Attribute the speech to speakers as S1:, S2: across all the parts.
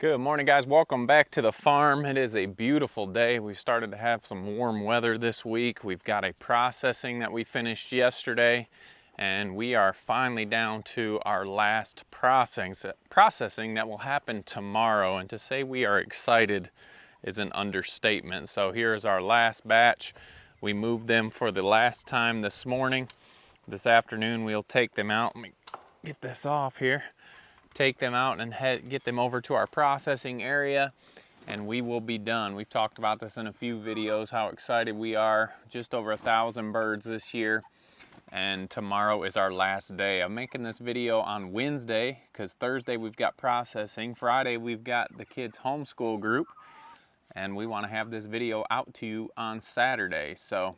S1: Good morning, guys. Welcome back to the farm. It is a beautiful day. We've started to have some warm weather this week. We've got a processing that we finished yesterday, and we are finally down to our last processing that will happen tomorrow. And to say we are excited is an understatement. So here is our last batch. We moved them for the last time this morning. This afternoon we'll take them out. Let me get this off here. Take them out and get them over to our processing area, and we will be done. We've talked about this in a few videos, how excited we are. Just over 1,000 birds this year, and tomorrow is our last day. I'm making this video on Wednesday because Thursday we've got processing. Friday we've got the kids' homeschool group, and we want to have this video out to you on Saturday. So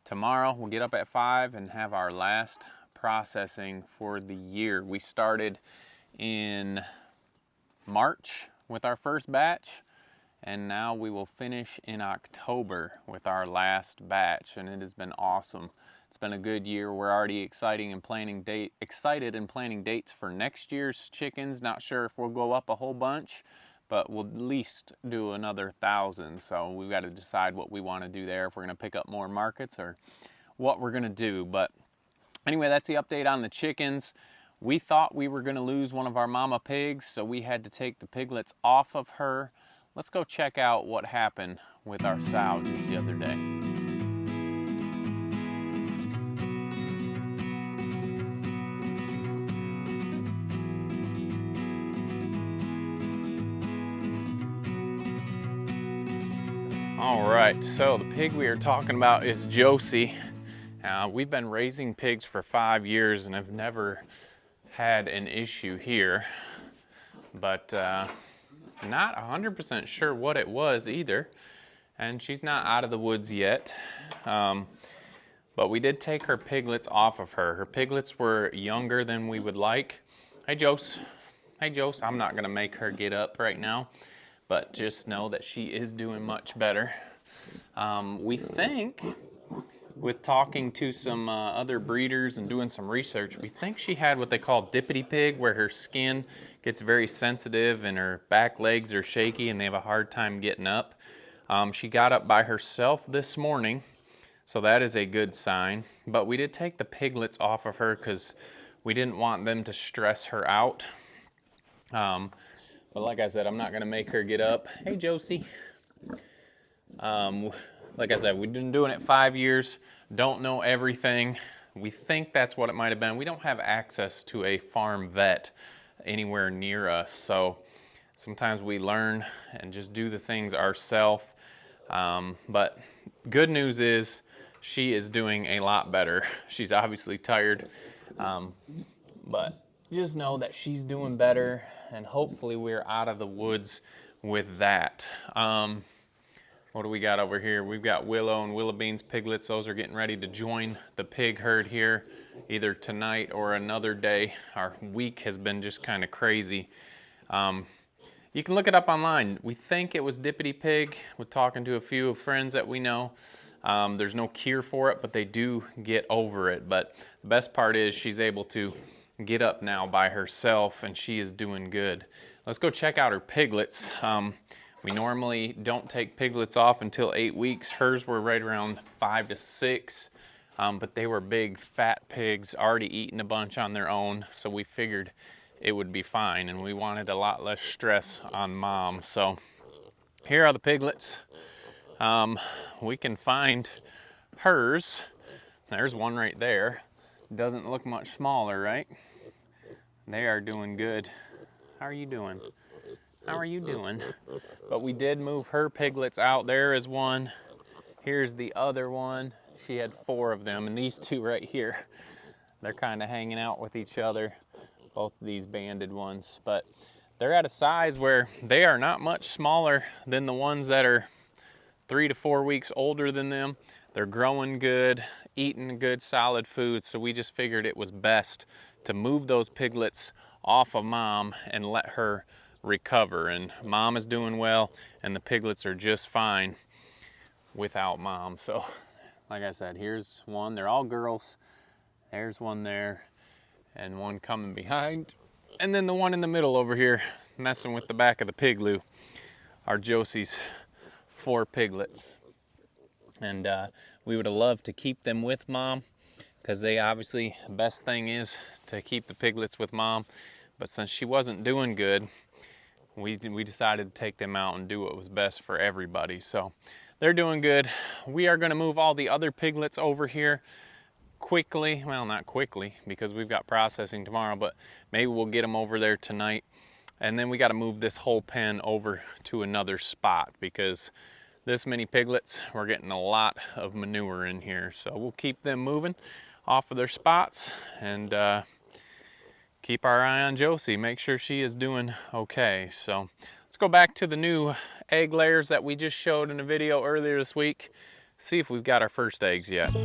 S1: tomorrow we'll get up at 5 and have our last processing for the year. We started in March with our first batch, and now we will finish in October with our last batch, and it has been awesome. It's been a good year. We're already excited and planning dates for next year's chickens. Not sure if we'll go up a whole bunch, but we'll at least do another 1,000. So we've got to decide what we want to do there, if we're going to pick up more markets or what we're going to do. But anyway, that's the update on the chickens. We thought we were going to lose one of our mama pigs, so we had to take the piglets off of her. Let's go check out what happened with our sow just the other day. All right, so the pig we are talking about is Josie. We've been raising pigs for 5 years and have never had an issue here, but not 100% sure what it was either, and she's not out of the woods yet. But we did take her piglets off of her. Her piglets were younger than we would like. Hey Jose. Hey Jose. I'm not gonna make her get up right now, but just know that she is doing much better. We think, with talking to some other breeders and doing some research, we think she had what they call dippity pig, where her skin gets very sensitive and her back legs are shaky and they have a hard time getting up. She got up by herself this morning, so that is a good sign. But we did take the piglets off of her because we didn't want them to stress her out. But like I said, I'm not going to make her get up. Hey, Josie. Like I said, we've been doing it 5 years, don't know everything. We think that's what it might have been. We don't have access to a farm vet anywhere near us, so sometimes we learn and just do the things ourselves. But good news is she is doing a lot better. She's obviously tired, but just know that she's doing better, and hopefully we're out of the woods with that. What do we got over here? We've got Willow and Willow Bean's piglets. Those are getting ready to join the pig herd here either tonight or another day. Our week has been just kind of crazy. You can look it up online. We think it was dippity pig. We're talking to a few friends that we know. There's no cure for it, but they do get over it. But the best part is she's able to get up now by herself, and she is doing good. Let's go check out her piglets. We normally don't take piglets off until 8 weeks. Hers were right around 5 to 6, but they were big, fat pigs, already eating a bunch on their own, so we figured it would be fine, and we wanted a lot less stress on mom. So here are the piglets. We can find hers. There's one right there. Doesn't look much smaller, right? They are doing good. How are you doing? How are you doing? But we did move her piglets out. There is one. Here's the other one. She had 4 of them, and these 2 right here, they're kind of hanging out with each other, both of these banded ones. But they're at a size where they are not much smaller than the ones that are 3 to 4 weeks older than them. They're growing good, eating good solid food, so we just figured it was best to move those piglets off of mom and let her recover. And mom is doing well, and the piglets are just fine without mom. So like I said, here's one. They're all girls. There's one there and one coming behind, and then the one in the middle over here, messing with the back of the Pigloo, our Josie's 4 piglets. And we would have loved to keep them with mom, because they obviously, the best thing is to keep the piglets with mom. But since she wasn't doing good, we decided to take them out and do what was best for everybody. So they're doing good. We are going to move all the other piglets over here quickly. Well, not quickly, because we've got processing tomorrow, but maybe we'll get them over there tonight. And then we got to move this whole pen over to another spot, because this many piglets, we're getting a lot of manure in here. So we'll keep them moving off of their spots and keep our eye on Josie, make sure she is doing okay. So let's go back to the new egg layers that we just showed in a video earlier this week, see if we've got our first eggs yet.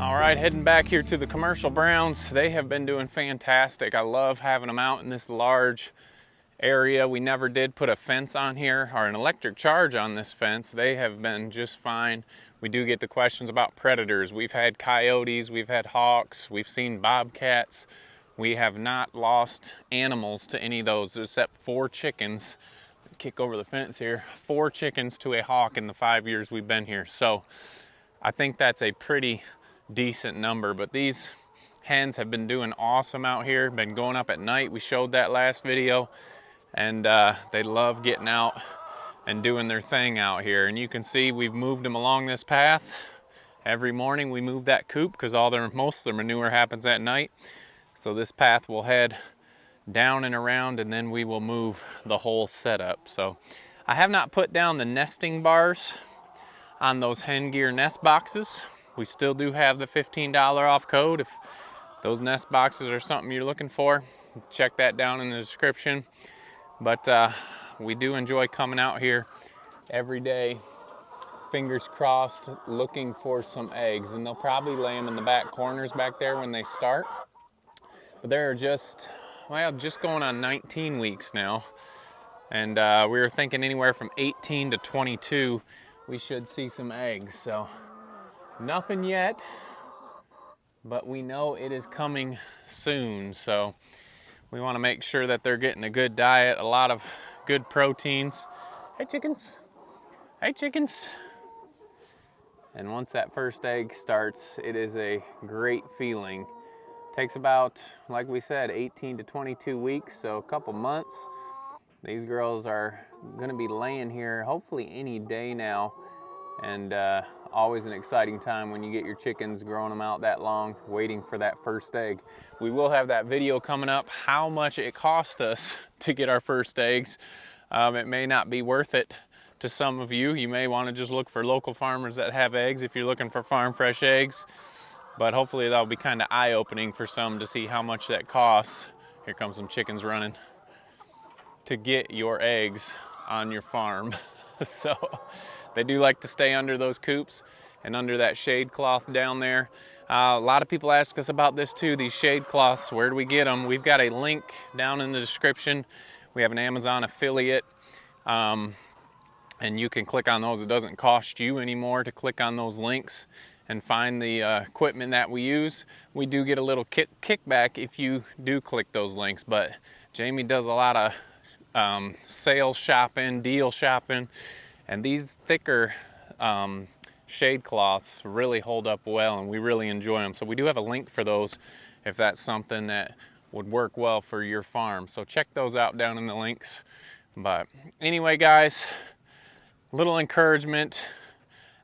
S1: All right, heading back here to the commercial browns. They have been doing fantastic. I love having them out in this large area. We never did put a fence on here or an electric charge on this fence. They have been just fine. We do get the questions about predators. We've had coyotes, we've had hawks, we've seen bobcats. We have not lost animals to any of those except 4 chickens. Kick over the fence here. 4 chickens to a hawk in the 5 years we've been here. So I think that's a pretty decent number, but these hens have been doing awesome out here, been going up at night. We showed that last video, and they love getting out and doing their thing out here. And you can see we've moved them along this path. Every morning we move that coop because most of their manure happens at night. So this path will head down and around, and then we will move the whole setup. So I have not put down the nesting bars on those Hen Gear nest boxes. We still do have the $15 off code. If those nest boxes are something you're looking for, check that down in the description. But we do enjoy coming out here every day, fingers crossed, looking for some eggs. And they'll probably lay them in the back corners back there when they start. But they're just going on 19 weeks now. And we were thinking anywhere from 18 to 22, we should see some eggs. So nothing yet, but we know it is coming soon. So we want to make sure that they're getting a good diet, a lot of good proteins. Hey chickens, hey chickens. And once that first egg starts, it is a great feeling. Takes about, like we said, 18 to 22 weeks, so a couple months. These girls are going to be laying here hopefully any day now. And always an exciting time when you get your chickens, growing them out that long, waiting for that first egg. We will have that video coming up, how much it cost us to get our first eggs. It may not be worth it to some of you. You may want to just look for local farmers that have eggs if you're looking for farm fresh eggs. But hopefully that'll be kind of eye-opening for some to see how much that costs. Here comes some chickens running to get your eggs on your farm. So they do like to stay under those coops and under that shade cloth down there. A lot of people ask us about this too, these shade cloths. Where do we get them? We've got a link down in the description. We have an Amazon affiliate, and you can click on those. It doesn't cost you anymore to click on those links and find the equipment that we use. We do get a little kickback if you do click those links, but Jamie does a lot of sales shopping, deal shopping, and these thicker shade cloths really hold up well, and we really enjoy them. So we do have a link for those if that's something that would work well for your farm. So check those out down in the links. But anyway, guys, little encouragement.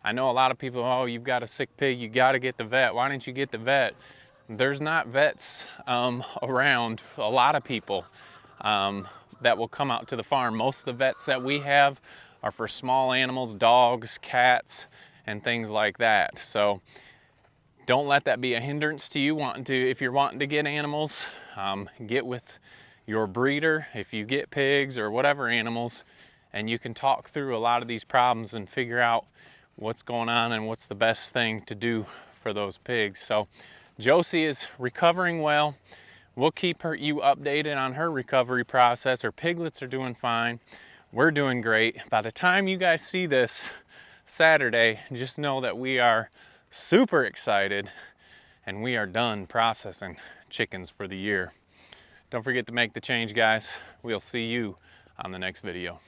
S1: I know a lot of people, oh, you've got a sick pig, you got to get the vet. Why didn't you get the vet? There's not vets around. A lot of people that will come out to the farm. Most of the vets that we have are for small animals, dogs, cats, and things like that. So don't let that be a hindrance to you if you're wanting to get animals. Get with your breeder if you get pigs or whatever animals, and you can talk through a lot of these problems and figure out what's going on and what's the best thing to do for those pigs. So Josie is recovering well. We'll keep you updated on her recovery process. Her piglets are doing fine. We're doing great. By the time you guys see this, Saturday, just know that we are super excited and we are done processing chickens for the year. Don't forget to make the change, guys. We'll see you on the next video.